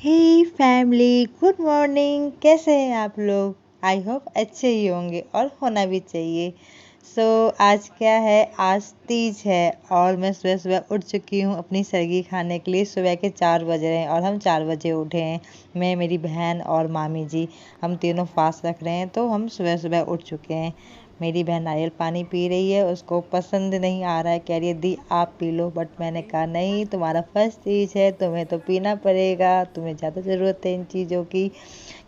हे family, good morning. कैसे हैं आप लोग? आई होप अच्छे ही होंगे और होना भी चाहिए। आज क्या है, आज तीज है और मैं सुबह सुबह उठ चुकी हूँ अपनी सरगी खाने के लिए। सुबह के 4 बज रहे हैं और हम 4 बजे उठे हैं। मैं, मेरी बहन और मामी जी, हम तीनों फास्ट रख रहे हैं, तो हम सुबह सुबह उठ चुके हैं। मेरी बहन नारियल पानी पी रही है, उसको पसंद नहीं आ रहा है, कह रही है दी आप पी लो, बट मैंने कहा नहीं, तुम्हारा फर्स्ट तीज है, तुम्हें तो पीना पड़ेगा, तुम्हें ज़्यादा ज़रूरत है इन चीज़ों की।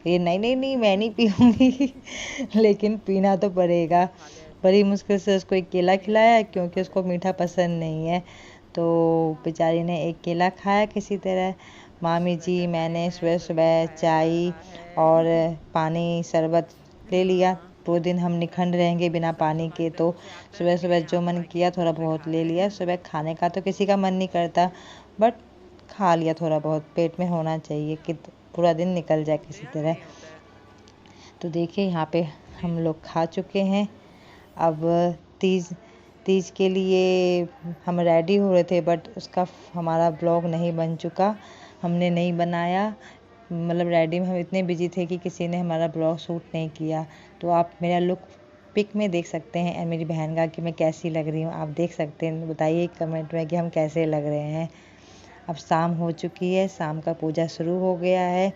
ये नहीं नहीं नहीं, मैं नहीं पीऊँगी लेकिन पीना तो पड़ेगा। बड़ी मुश्किल से उसको एक केला खिलाया क्योंकि उसको मीठा पसंद नहीं है, तो बेचारी ने एक केला खाया किसी तरह। मामी जी, मैंने सुबह सुबह चाय और पानी शरबत ले लिया। पूरे दिन हम निखंड रहेंगे बिना पानी के, तो सुबह सुबह जो मन किया थोड़ा बहुत ले लिया। सुबह खाने का तो किसी का मन नहीं करता, बट खा लिया थोड़ा बहुत, पेट में होना चाहिए कि पूरा दिन निकल जाए किसी तरह। तो देखिए यहाँ पे हम लोग खा चुके हैं। अब तीज तीज के लिए हम रेडी हो रहे थे, बट उसका हमारा ब्लॉग नहीं बन चुका, हमने नहीं बनाया। मतलब रेडी में हम इतने बिजी थे कि किसी ने हमारा ब्लॉग शूट नहीं किया। तो आप मेरा लुक पिक में देख सकते हैं, मेरी बहन का, कि मैं कैसी लग रही हूँ। आप देख सकते हैं, बताइए कमेंट में कि हम कैसे लग रहे हैं। अब शाम हो चुकी है, शाम का पूजा शुरू हो गया है।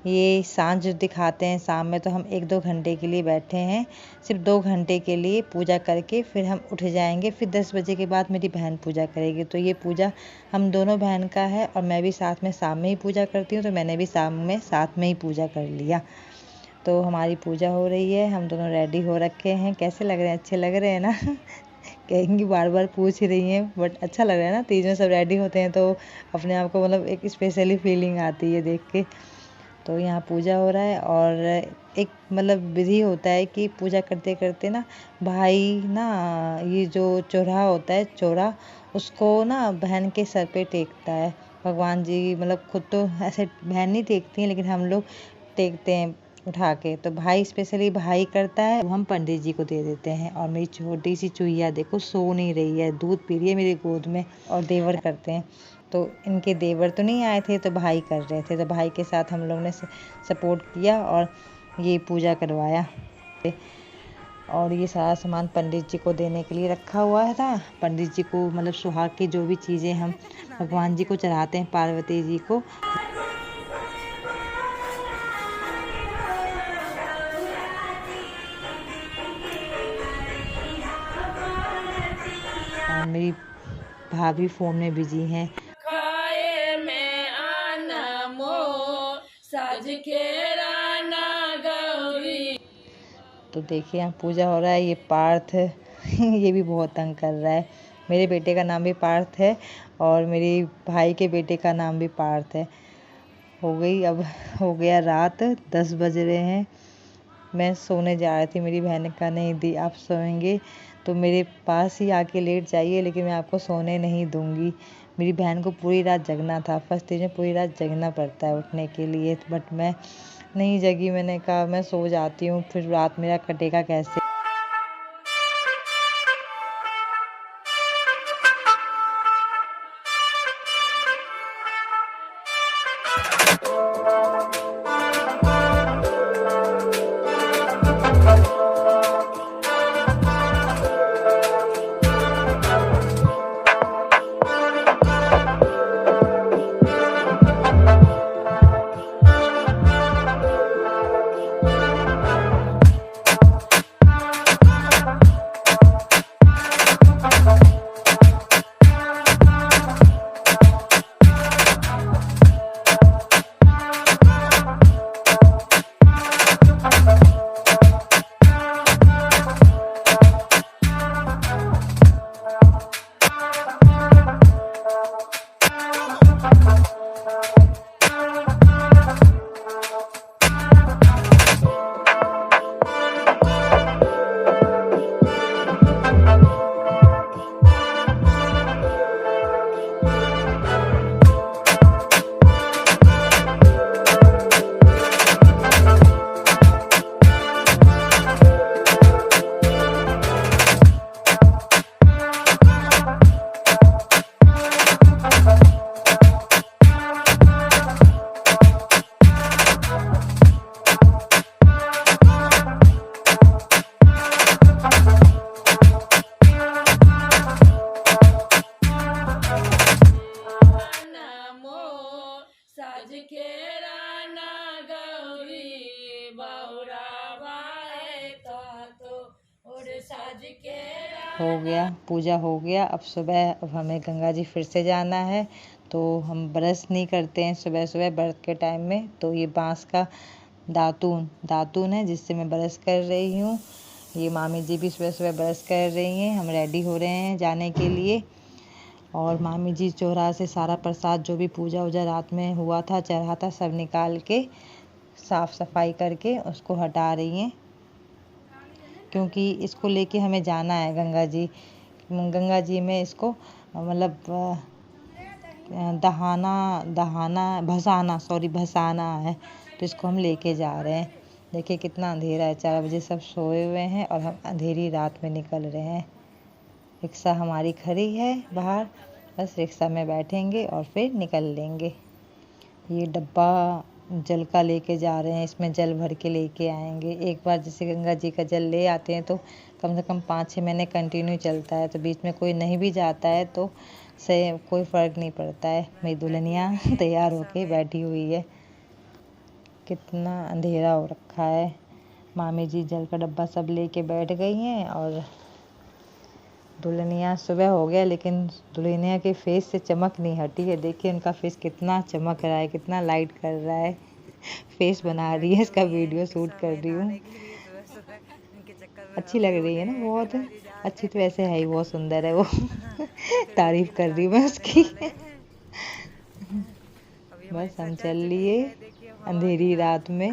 ये सांझ दिखाते हैं, शाम में तो हम 1-2 घंटे के लिए बैठे हैं, सिर्फ 2 घंटे के लिए पूजा करके फिर हम उठ जाएंगे। फिर 10 बजे के बाद मेरी बहन पूजा करेगी। तो ये पूजा हम दोनों बहन का है और मैं भी साथ में शाम में ही पूजा करती हूँ, तो मैंने भी शाम में साथ में ही पूजा कर लिया। तो हमारी पूजा हो रही है, हम दोनों रेडी हो रखे हैं। कैसे लग रहे हैं? अच्छे लग रहे हैं ना कहेंगी, बार बार पूछ रही हैं, बट अच्छा लग रहा है ना। तीज में सब रेडी होते हैं तो अपने आप को मतलब एक स्पेशली फीलिंग आती है देख के। तो यहाँ पूजा हो रहा है और एक मतलब विधि होता है कि पूजा करते करते ना भाई ना, ये जो चौराहा होता है, चौरा, उसको ना बहन के सर पे टेकता है। भगवान जी मतलब खुद तो ऐसे बहन नहीं टेकती हैं, लेकिन हम लोग टेकते हैं उठा के। तो भाई, स्पेशली भाई करता है, वो हम पंडित जी को दे देते हैं। और मेरी छोटी सी चुईया देखो, सो नहीं रही है, दूध पी रही है मेरी गोद में। और देवर करते हैं, तो इनके देवर तो नहीं आए थे, तो भाई कर रहे थे, तो भाई के साथ हम लोग ने सपोर्ट किया और ये पूजा करवाया। और ये सारा सामान पंडित जी को देने के लिए रखा हुआ था। पंडित जी को मतलब सुहाग की जो भी चीज़ें हम भगवान जी को चढ़ाते हैं, पार्वती जी को। और मेरी भाभी फ़ोन में बिजी हैं। खाए में आना मोर साज के राना गौरी। तो देखिए यहाँ पूजा हो रहा है। ये पार्थ ये भी बहुत तंग कर रहा है। मेरे बेटे का नाम भी पार्थ है और मेरी भाई के बेटे का नाम भी पार्थ है। अब हो गया रात, 10 बज रहे हैं। मैं सोने जा रही थी, मेरी बहन ने कहा नहीं दी आप सोएंगे तो मेरे पास ही आके लेट जाइए, लेकिन मैं आपको सोने नहीं दूंगी। मेरी बहन को पूरी रात जगना था, फर्स्ट स्टेज में पूरी रात जगना पड़ता है उठने के लिए, बट मैं नहीं जगी। मैंने कहा मैं सो जाती हूँ, फिर रात मेरा कटेगा कैसे। साज के राना गौरी बहुरावा है तो और साज के हो गया, पूजा हो गया। अब सुबह अब हमें गंगा जी फिर से जाना है, तो हम ब्रश नहीं करते हैं सुबह सुबह व्रत के टाइम में। तो ये बांस का दातून है जिससे मैं ब्रश कर रही हूँ। ये मामी जी भी सुबह सुबह ब्रश कर रही हैं। हम रेडी हो रहे हैं जाने के लिए। और मामी जी चौराहे से सारा प्रसाद जो भी पूजा वूजा रात में हुआ था चढ़ा था सब निकाल के साफ सफाई करके उसको हटा रही हैं, क्योंकि इसको लेके हमें जाना है गंगा जी में। इसको मतलब भसाना है, तो इसको हम लेके जा रहे हैं। देखिए कितना अंधेरा है, 4 बजे सब सोए हुए हैं और हम अंधेरी रात में निकल रहे हैं। रिक्शा हमारी खड़ी है बाहर, बस रिक्शा में बैठेंगे और फिर निकल लेंगे। ये डब्बा जल का लेके जा रहे हैं, इसमें जल भर के लेके आएंगे। एक बार जैसे गंगा जी का जल ले आते हैं तो कम से कम 5-6 महीने कंटिन्यू चलता है, तो बीच में कोई नहीं भी जाता है तो से कोई फ़र्क नहीं पड़ता है। मेरी दुल्हनिया तैयार होके बैठी हुई है। कितना अंधेरा हो रखा है। मामी जी जल का डब्बा सब लेके बैठ गई हैं और दुल्हनिया सुबह हो गया लेकिन दुल्हनिया के फेस से चमक नहीं हटी है। देखिए उनका फेस कितना चमक रहा है, कितना लाइट कर रहा है। फेस बना रही है, इसका वीडियो शूट कर रही हूँ। अच्छी लग रही है ना, बहुत अच्छी। तो वैसे है ही, बहुत सुंदर है वो। तारीफ कर रही हूँ मैं उसकी। बस हम चल लिए अंधेरी रात में।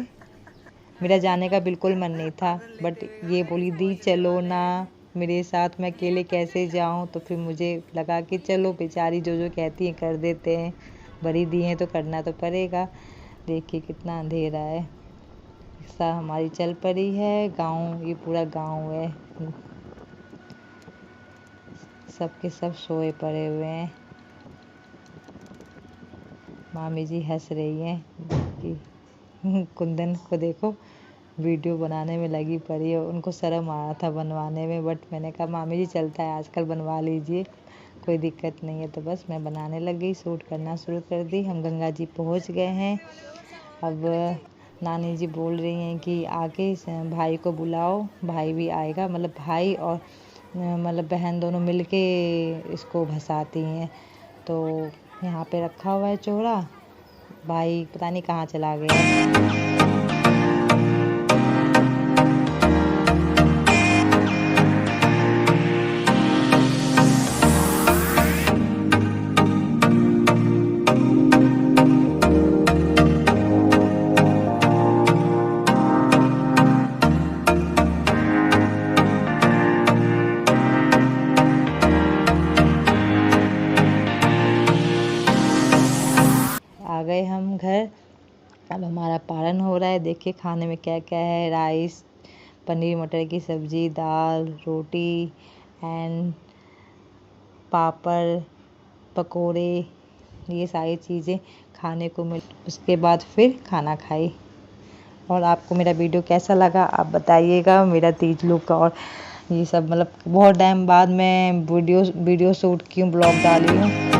मेरा जाने का बिल्कुल मन नहीं था, बट ये बोली दी चलो ना मेरे साथ, मैं अकेले कैसे जाऊं। तो फिर मुझे लगा कि चलो बेचारी जो कहती है कर देते हैं, बड़ी दी हैं तो करना तो पड़ेगा। देखिए कितना अंधेरा है। रिक्शा हमारी चल पड़ी है। गांव, ये पूरा गांव है, सबके सब सोए पड़े हुए हैं। मामी जी हंस रही हैं कि कुंदन को देखो वीडियो बनाने में लगी पड़ी है। उनको शर्म आ रहा था बनवाने में, बट मैंने कहा मामी जी चलता है आजकल, बनवा लीजिए, कोई दिक्कत नहीं है। तो बस मैं बनाने लग गई, शूट करना शुरू कर दी। हम गंगा जी पहुंच गए हैं। अब नानी जी बोल रही हैं कि आके भाई को बुलाओ, भाई भी आएगा। मतलब भाई और मतलब बहन दोनों मिलके इसको भसाती हैं। तो यहाँ पे रखा हुआ है चोरा, भाई पता नहीं कहाँ चला गया। आ गए हम घर। अब हमारा पारण हो रहा है। देखिए खाने में क्या क्या है। राइस, पनीर मटर की सब्ज़ी, दाल, रोटी एंड पापड़, पकोड़े, ये सारी चीज़ें खाने को मिल। उसके बाद फिर खाना खाई। और आपको मेरा वीडियो कैसा लगा आप बताइएगा। मेरा तीज लुक और ये सब, मतलब बहुत टाइम बाद मैं वीडियो शूट की हूँ, ब्लॉग डाली हूँ।